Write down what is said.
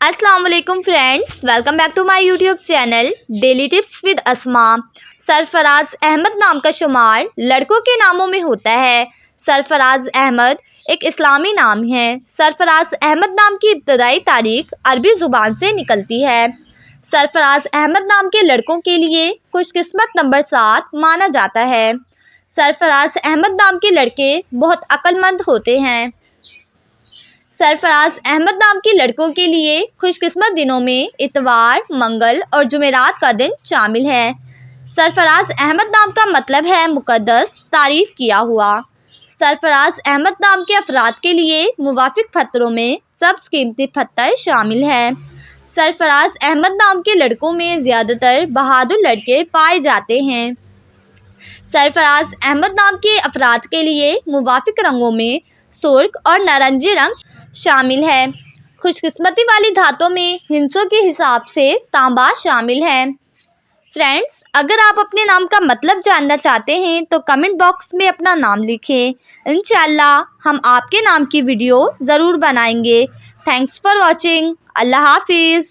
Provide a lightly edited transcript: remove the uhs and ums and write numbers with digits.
अस्सलाम वालेकुम friends, welcome back to my YouTube channel daily tips with Asma. Sarfaraz Ahmed नाम का शुमार लड़कों के नामों में होता है। सरफराज अहमद एक इस्लामी नाम है। सरफराज अहमद नाम की इब्तदाई तारीख अरबी ज़ुबान से निकलती है। सरफराज अहमद नाम के लड़कों के लिए खुशकिस्मत नंबर 7 माना जाता है। सरफराज अहमद नाम के लड़के बहुत अक्लमंद होते हैं। सरफराज अहमद नाम के लड़कों के लिए खुशकिस्मत दिनों में इतवार, मंगल और जुमेरात का दिन शामिल है। सरफराज अहमद नाम का मतलब है मुक़द्दस, तारीफ़ किया हुआ। सरफराज अहमद नाम के अफराद के लिए मुवाफिक पत्थरों में सबसे कीमती पत्थर शामिल है। सरफराज अहमद नाम के लड़कों में ज़्यादातर बहादुर लड़के पाए जाते हैं। सरफराज अहमद नाम के अफराद के लिए मुवाफिक रंगों में सुर्ख और नारंगी रंग शामिल है। खुशकिस्मती वाली धातों में हिंसों के हिसाब से तांबा शामिल है। फ्रेंड्स, अगर आप अपने नाम का मतलब जानना चाहते हैं तो कमेंट बॉक्स में अपना नाम लिखें। इंशाअल्लाह हम आपके नाम की वीडियो ज़रूर बनाएंगे। Thanks for watching. अल्लाह हाफिज़।